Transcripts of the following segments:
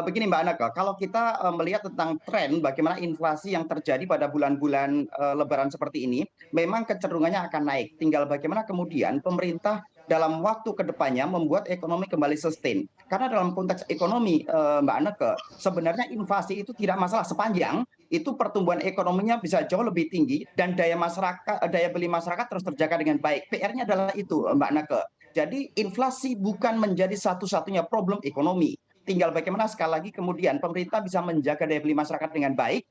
Begini Mbak Anaka, kalau kita melihat tentang tren bagaimana inflasi yang terjadi pada bulan-bulan Lebaran seperti ini, memang kecenderungannya akan naik. Tinggal bagaimana kemudian pemerintah dalam waktu ke depannya membuat ekonomi kembali sustain. Karena dalam konteks ekonomi Mbak Anaka, sebenarnya inflasi itu tidak masalah sepanjang itu pertumbuhan ekonominya bisa jauh lebih tinggi dan daya beli masyarakat terus terjaga dengan baik. PR-nya adalah itu Mbak Anaka. Jadi inflasi bukan menjadi satu-satunya problem ekonomi, tinggal bagaimana sekali lagi kemudian pemerintah bisa menjaga daya beli masyarakat dengan baik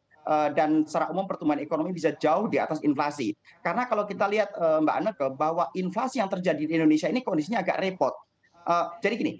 dan secara umum pertumbuhan ekonomi bisa jauh di atas inflasi. Karena kalau kita lihat Mbak Aneke bahwa inflasi yang terjadi di Indonesia ini kondisinya agak repot. Jadi gini,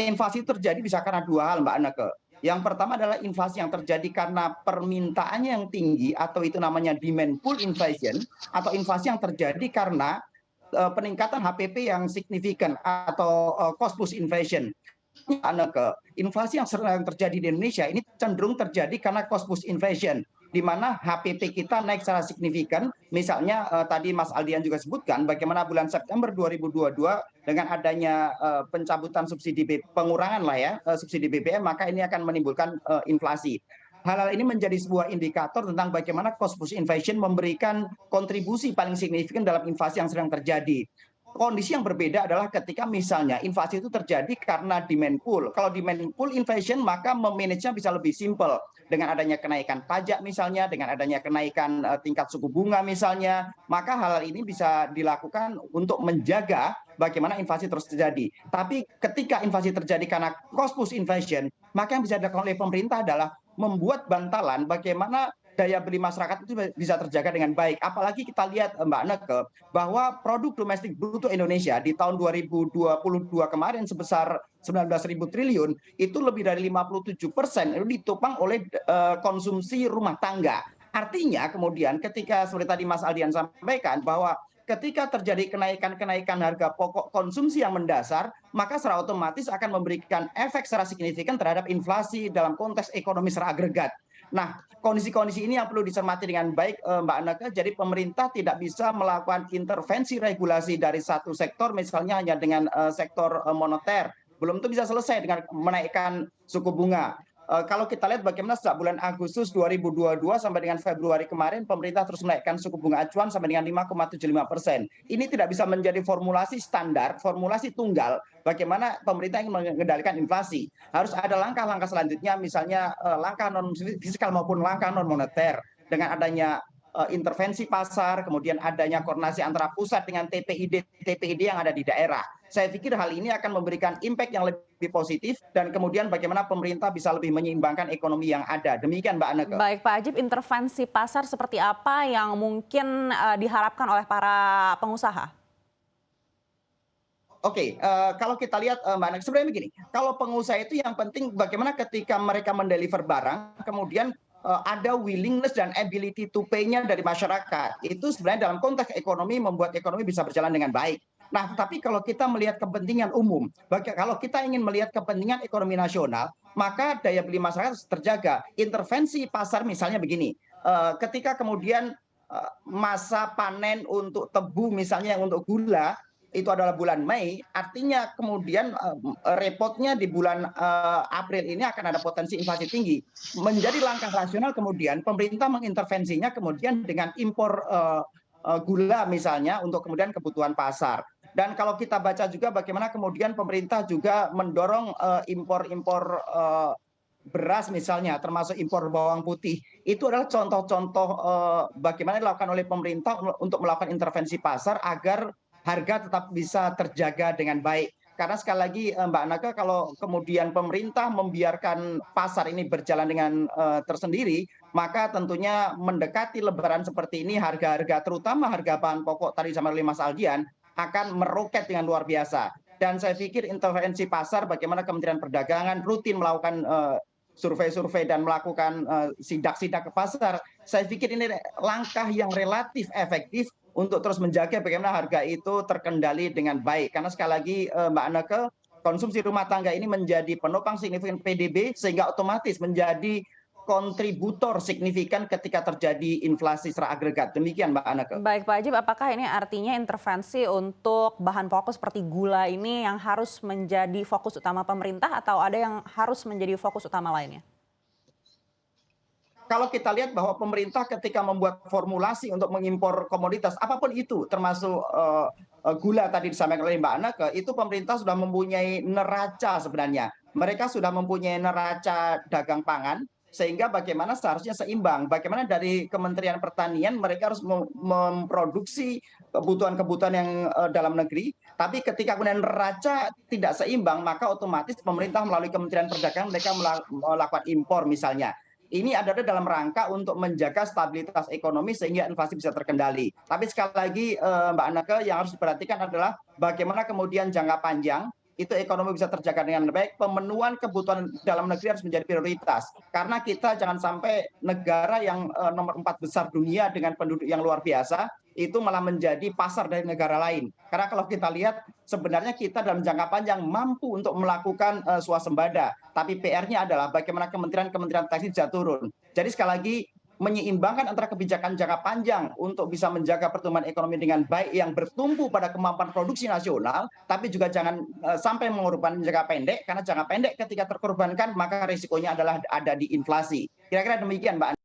inflasi terjadi bisa karena dua hal Mbak Aneke. Yang pertama adalah inflasi yang terjadi karena permintaannya yang tinggi atau itu namanya demand pull inflation atau inflasi yang terjadi karena peningkatan HPP yang signifikan atau cost push inflation. Ke inflasi yang sering terjadi di Indonesia ini cenderung terjadi karena cost push inflation, di mana HPP kita naik secara signifikan. Misalnya tadi Mas Aldian juga sebutkan bagaimana bulan September 2022 dengan adanya pencabutan subsidi pengurangan lah ya subsidi BBM, maka ini akan menimbulkan inflasi. Hal-hal ini menjadi sebuah indikator tentang bagaimana cost push inflation memberikan kontribusi paling signifikan dalam inflasi yang sedang terjadi. Kondisi yang berbeda adalah ketika misalnya inflasi itu terjadi karena demand pull. Kalau demand pull inflation maka memanagenya bisa lebih simple dengan adanya kenaikan pajak misalnya, dengan adanya kenaikan tingkat suku bunga misalnya, maka hal-hal ini bisa dilakukan untuk menjaga bagaimana inflasi terus terjadi. Tapi ketika inflasi terjadi karena cost push inflation, maka yang bisa dilakukan oleh pemerintah adalah membuat bantalan bagaimana daya beli masyarakat itu bisa terjaga dengan baik. Apalagi kita lihat Mbak Neke, bahwa produk domestik bruto Indonesia di tahun 2022 kemarin sebesar 19.000 triliun itu lebih dari 57% itu ditopang oleh konsumsi rumah tangga. Artinya kemudian ketika seperti tadi Mas Aldian sampaikan bahwa ketika terjadi kenaikan-kenaikan harga pokok konsumsi yang mendasar, maka secara otomatis akan memberikan efek secara signifikan terhadap inflasi dalam konteks ekonomi secara agregat. Nah, kondisi-kondisi ini yang perlu dicermati dengan baik Mbak Anaka. Jadi pemerintah tidak bisa melakukan intervensi regulasi dari satu sektor, misalnya hanya dengan sektor moneter. Belum itu bisa selesai dengan menaikkan suku bunga. Kalau kita lihat bagaimana sejak bulan Agustus 2022 sampai dengan Februari kemarin, pemerintah terus menaikkan suku bunga acuan sampai dengan 5,75%. Ini tidak bisa menjadi formulasi standar, formulasi tunggal bagaimana pemerintah ingin mengendalikan inflasi. Harus ada langkah-langkah selanjutnya, misalnya langkah non fiskal maupun langkah non moneter dengan adanya intervensi pasar, kemudian adanya koordinasi antara pusat dengan TPID yang ada di daerah. Saya pikir hal ini akan memberikan impact yang lebih positif dan kemudian bagaimana pemerintah bisa lebih menyeimbangkan ekonomi yang ada. Demikian Mbak Aneke. Baik Pak Ajib, intervensi pasar seperti apa yang mungkin diharapkan oleh para pengusaha? Oke, kalau kita lihat Mbak Aneke, sebenarnya begini, kalau pengusaha itu yang penting bagaimana ketika mereka mendeliver barang, kemudian ada willingness dan ability to pay-nya dari masyarakat. Itu sebenarnya dalam konteks ekonomi membuat ekonomi bisa berjalan dengan baik. Nah, tapi kalau kita melihat kepentingan umum, kalau kita ingin melihat kepentingan ekonomi nasional, maka daya beli masyarakat harus terjaga. Intervensi pasar misalnya begini, ketika kemudian masa panen untuk tebu misalnya untuk gula itu adalah bulan Mei, artinya kemudian repotnya di bulan April ini akan ada potensi inflasi tinggi. Menjadi langkah rasional kemudian pemerintah mengintervensinya kemudian dengan impor gula misalnya untuk kemudian kebutuhan pasar. Dan kalau kita baca juga bagaimana kemudian pemerintah juga mendorong impor-impor beras misalnya, termasuk impor bawang putih. Itu adalah contoh-contoh bagaimana dilakukan oleh pemerintah untuk melakukan intervensi pasar agar harga tetap bisa terjaga dengan baik. Karena sekali lagi Mbak Naka, kalau kemudian pemerintah membiarkan pasar ini berjalan dengan tersendiri, maka tentunya mendekati Lebaran seperti ini harga-harga terutama harga bahan pokok tadi sama oleh Mas Aldian akan meroket dengan luar biasa. Dan saya pikir intervensi pasar bagaimana Kementerian Perdagangan rutin melakukan survei-survei dan melakukan sidak-sidak ke pasar, saya pikir ini langkah yang relatif efektif untuk terus menjaga bagaimana harga itu terkendali dengan baik. Karena sekali lagi Mbak Aneke, konsumsi rumah tangga ini menjadi penopang signifikan PDB sehingga otomatis menjadi kontributor signifikan ketika terjadi inflasi secara agregat. Demikian Mbak Anake. Baik Pak Ajib, apakah ini artinya intervensi untuk bahan pokok seperti gula ini yang harus menjadi fokus utama pemerintah atau ada yang harus menjadi fokus utama lainnya? Kalau kita lihat bahwa pemerintah ketika membuat formulasi untuk mengimpor komoditas apapun itu, termasuk gula tadi disampaikan oleh Mbak Anake, itu pemerintah sudah mempunyai neraca sebenarnya. Mereka sudah mempunyai neraca dagang pangan, sehingga bagaimana seharusnya seimbang. Bagaimana dari Kementerian Pertanian mereka harus memproduksi kebutuhan-kebutuhan yang dalam negeri, tapi ketika kemudian neraca tidak seimbang, maka otomatis pemerintah melalui Kementerian Perdagangan mereka melakukan impor misalnya. Ini adalah dalam rangka untuk menjaga stabilitas ekonomi sehingga inflasi bisa terkendali. Tapi sekali lagi Mbak Anake, yang harus diperhatikan adalah bagaimana kemudian jangka panjang itu ekonomi bisa terjaga dengan baik, pemenuhan kebutuhan dalam negeri harus menjadi prioritas. Karena kita jangan sampai negara yang nomor 4 besar dunia dengan penduduk yang luar biasa, itu malah menjadi pasar dari negara lain. Karena kalau kita lihat sebenarnya kita dalam jangka panjang mampu untuk melakukan swasembada, tapi PR-nya adalah bagaimana kementerian-kementerian teknis bisa turun. Jadi sekali lagi menyeimbangkan antara kebijakan jangka panjang untuk bisa menjaga pertumbuhan ekonomi dengan baik yang bertumpu pada kemampuan produksi nasional, tapi juga jangan sampai mengorbankan jangka pendek, karena jangka pendek ketika terkorbankan maka risikonya adalah ada di inflasi. Kira-kira demikian Mbak.